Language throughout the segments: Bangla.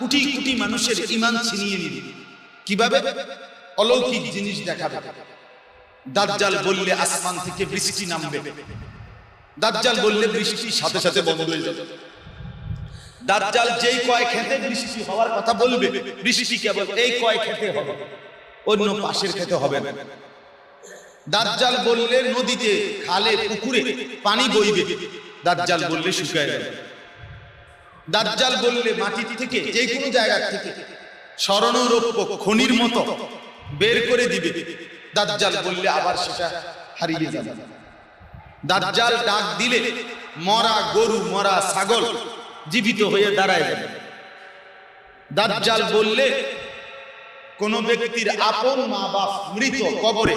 কোটি কোটি মানুষের ঈমান ছিনিয়ে নিবে। কিভাবে? অলৌকিক জিনিস দেখাবে। দাজ্জাল বললে আসমান থেকে বৃষ্টি নামবে, দাজ্জাল বললে বৃষ্টি সাথে সাথে বন্ধ হয়ে যাবে। দাজ্জাল যেই কয় খেতে বৃষ্টি হওয়ার কথা বলবে, বৃষ্টি কেবল এই কয় খেতে হবে, অন্য পাশের খেতে হবে না। দাজ্জাল বললে নদীতে, খালে, পুকুরে পানি বইবে, দাজ্জাল বললে শুকায় যাবে। দাজ্জাল বললে মাটি থেকে, যে কোনো জায়গা থেকে স্বর্ণরৌপ্য খনির মতো বের করে দিবে, দাজ্জাল বললে আবার সেটা হারিয়ে যাবে। দাজ্জাল ডাক দিলে মরা গরু, মরা ছাগল জীবিত হয়ে দাঁড়ায় যাবে। দাজ্জাল বললে কোন ব্যক্তির আপন মা বাপ মৃত কবরে,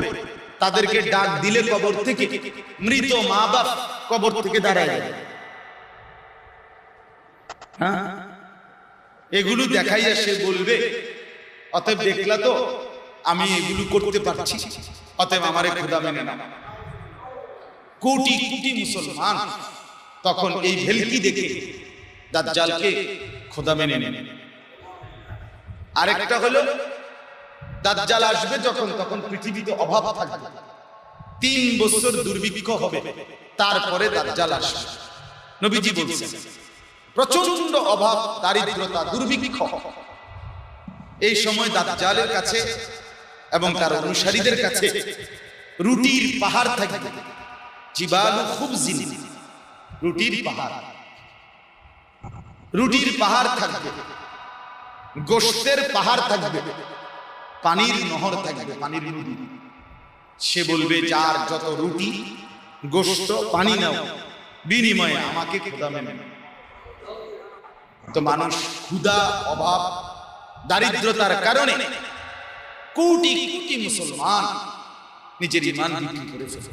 তাদেরকে ডাক দিলে কবর থেকে মৃত মা বাপ কবর থেকে দাঁড়ায় যাবে। হ্যাঁ, এগুলো দেখাইয়া সে বলবে, অতএব দেখলা তো আমি এগুলো করতে পারছি, অতএব আমারে খোদা মেনে নাও। কোটি কোটি মুসলমান তখন এই ভেলকি দেখে দাজ্জালকে খোদা মেনে নেন। আরেকটা হলো, দাজ্জাল আসবে যখন, তখন পৃথিবীতে অভাব থাকবে, 3 বছর দুর্ভিক্ষ হবে, তারপরে দাজ্জাল আসবে। নবীজি বলছেন প্রচন্ড অভাব, দারিদ্রতা, দুর্ভিক্ষ। এই সময় দাজ্জালের কাছে এবং তার অনুসারীদের কাছে রুটির পাহাড় থাকবে, জিবালু খুবজিন, রুটির পাহাড়, রুটির পাহাড় থাকবে, গোশতের পাহাড় থাকবে, পানির নহর থাকবে, পানির নদী। সে বলবে, যার যত রুটি, গোশত, পানি নাও, বিনিময়ে আমাকে খোদা মেনে নাও। তো মানুষ ক্ষুধা, অভাব, দারিদ্রতার কারণে কোটি কোটি মুসলমান নিজের ঈমান বিক্রি করে ফেলে।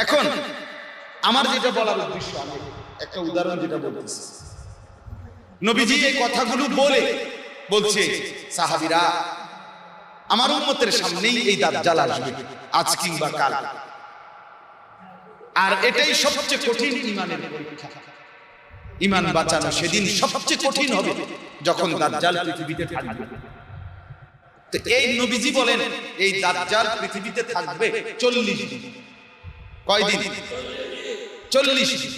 এখন আমার যেটা বলার উদ্দেশ্য, আমি একটা উদাহরণ যেটা বলতেছি, নবীজি এই কথাগুলো বলছে সাহাবীরা, আমার উম্মতের সামনেই এই দাজ্জাল আসবে, আজ কিংবা কাল। আর এটাই সবচেয়ে কঠিন ঈমানের পরীক্ষা। ঈমান বাঁচানো সেদিন সবচেয়ে কঠিন হবে যখন দাজ্জাল পৃথিবীতে থাকবে। তো এই নবীজি বলেন, এই দাজ্জাল পৃথিবীতে থাকবে 40 দিন। কয় দিন? 40 দিন।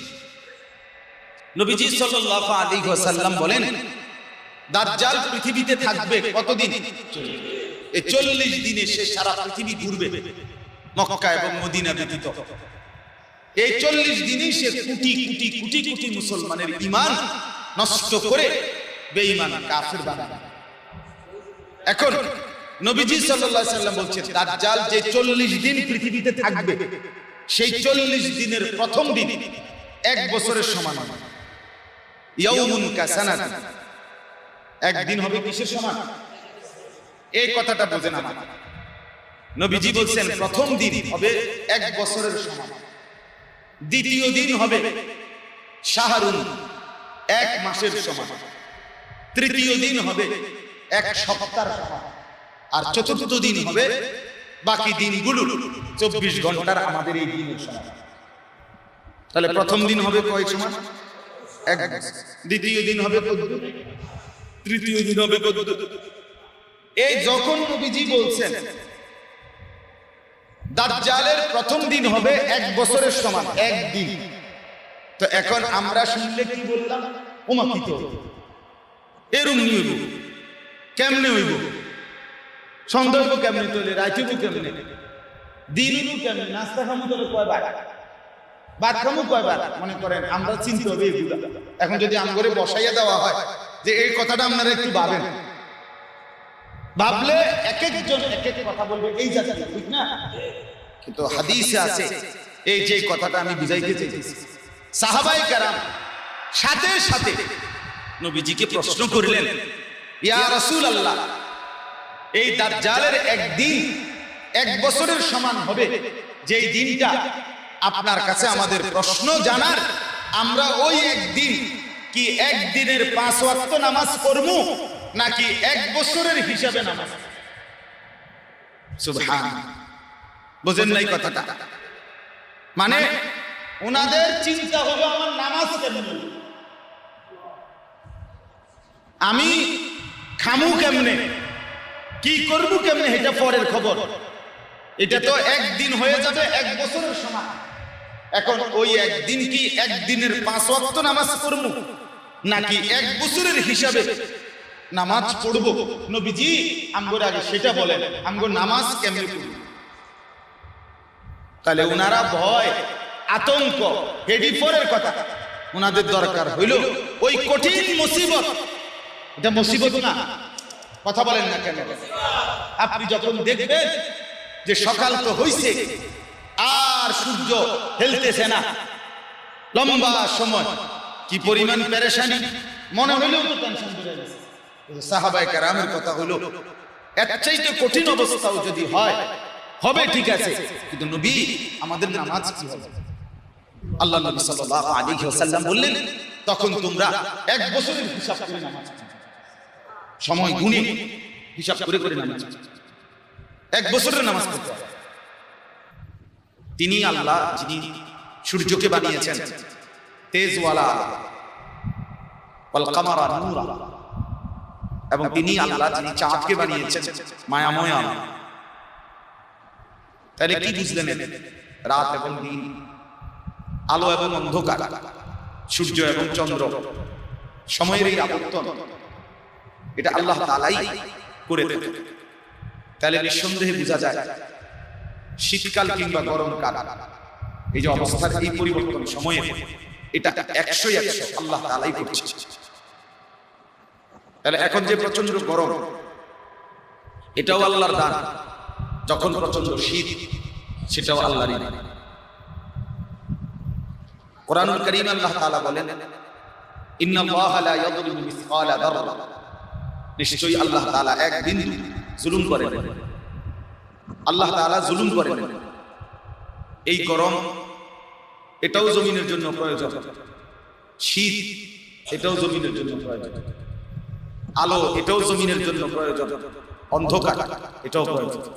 নবীজি সাল্লাল্লাহু আলাইহি ওয়াসাল্লাম বলেন, দাজ্জাল পৃথিবীতে থাকবে কতদিন? 40। এই 40 দিনে সে সারা পৃথিবী ঘুরবে, মক্কা এবং মদিনা ব্যতীত। এই 40 দিনই সে কোটি কোটি কোটি কোটি মুসলমানের ঈমান নষ্ট করে বেঈমান কাফের বানাবে। এখন নবীজি সাল্লাল্লাহু আলাইহি ওয়াসাল্লাম বলছেন, দাজ্জাল যে 40 দিন পৃথিবীতে থাকবে, সেই 40 দিনের প্রথম দিন 1 বছরের সমান হবে। ইয়াউমুন কাসানাত, একদিন হবে কিসের সমান? এই কথাটা বোঝেন আমার। নবীজি বলছেন প্রথম দিন হবে 1 বছরের সমান, দ্বিতীয় দিন হবে শাহরুন, 1 মাসের সমান, তৃতীয় দিন হবে 1 সপ্তাহের সমান, আর চতুর্থ দিন হবে বাকি দিনগুলো 24 ঘন্টার আমাদের এই দিনের সমান। তাহলে প্রথম দিন হবে কয় সমান? 1 বছর। দ্বিতীয় দিন হবে কত? তৃতীয় দিন হবে কত? এই যখন নবীজি বলছেন দাজ্জালের প্রথম দিন হবে 1 বছরের সমান, 1 দিন, তো এখন আমরা শুনলে কি বললাম? ওমা কি তো এরম নিয়ে হইব, কেমনে হইব? সন্দেহ হইব কেমনে? তৈলে রাইতেব কেমনে? দিন হইব কেমনে? নাস্তা খামু তবে কয়বার? ভাত খামু কয়বার? মনে করেন আমরা চিন্তা হবে এগুলা। এখন যদি আমগরে বসাইয়া দেওয়া হয় যে এই কথাটা আপনারা একটু ভাবেন, ভাবলে এক একজন এক এক কথা বলবে, এই জায়গা ঠিক না? কিন্তু হাদিসে আছে, এই যে কথাটা আমি বুঝাইতে চাইতেছি, সাহাবায়ে কেরাম সাথে সাথে নবীজিকে প্রশ্ন করলেন, ইয়া রাসূলুল্লাহ, এই দাজ্জালের একদিন 1 বছরের সমান হবে, যেই দিনটা আপনার কাছে আমাদের প্রশ্ন জানার, আমরা ওই একদিন কি একদিনের 5 ওয়াক্ত নামাজ পড়বো নাকি 1 বছরের হিসাবে নামাজ? সুবহানাল্লাহ, বুঝেন নাই কথাটা? মানে ওনাদের চিন্তা হলো আমার নামাজ কেমন, আমি খামু কেমনে, কি করবো কেমনে, এটা পরের খবর। এটা তো একদিন হয়ে যাবে, 1 বছরের সময়। এখন ওই একদিন কি একদিনের 5 ওয়াক্ত নামাজ পড়বো, নাকি 1 বছরের হিসাবে নামাজ পড়বো? নবীজি আমগোর আগে সেটা বলেন, আমগো নামাজ কেমনে পড়বো? তাহলে ওনারা ভয়, আতঙ্ক, হেডি পরের কথা। ওনাদের দরকার হইল ওই কঠিন মুসিবত। এটা মুসিবত না? কথা বলেন না কেন? আপনি যখন দেখবেন যে সকাল তো হইছে আর সূর্য হেলতেছে না, লম্বা সময়, কি পরিমাণ পেরেশানি, মনে হইলেও তো টেনশন বেড়ে গেছে। সাহাবায়ে কেরামের কথা হইল এর চাইতে কঠিন অবস্থাও যদি হয় হবে, ঠিক আছে, কিন্তু নবী আমাদের নামাজ কি হবে? আল্লাহ নবী সাল্লাল্লাহু আলাইহি ওয়াসাল্লাম বললেন, তখন তোমরা 1 বছরের হিসাব করে নামাজ পড়ো, সময় গুণে হিসাব করে করে নামাজ পড়ো। 1 বছরের নামাজ পড়তে হবে। তিনি আল্লাহ যিনি সূর্যকে বানিয়েছেন তেজওয়ালা, ওয়াল কামারা নূরা, এবং তিনি আল্লাহ যিনি চাঁদকে বানিয়েছেন মায়াময় আলো। তাহলে কি বুঝলেন? রাত এবং দিন, আলো এবং অন্ধকার, সূর্য এবং চন্দ্র, সময়ের এই আবর্তন, এটা আল্লাহ তাআলাই করে দেন। তাহলে নিঃসন্দেহে বোঝা যায় শীতকাল কিংবা গরমকাল, এই যে অবস্থার এই পরিবর্তন সময়ে, এটা 100 আল্লাহ তাআলাই করছে। তাহলে এখন যে প্রচন্ড গরম, এটাও আল্লাহর দান। যখন প্রচন্ড শীত, সেটাও আল্লাহরই দান। কোরআনুল কারীম আল্লাহ তাআলা বলেন, ইন্নাল্লাহা লা ইয়াযলিমু মিসকালা যাররা, নিশ্চয়ই আল্লাহ তাআলা এক বিন্দু জুলুম করেন না। আল্লাহ তাআলা জুলুম করেন না। এই গরম, এটাও জমিনের জন্য প্রয়োজন। শীত, এটাও জমিনের জন্য প্রয়োজন। আলো, এটাও জমিনের জন্য প্রয়োজন। অন্ধকার, এটাও প্রয়োজন।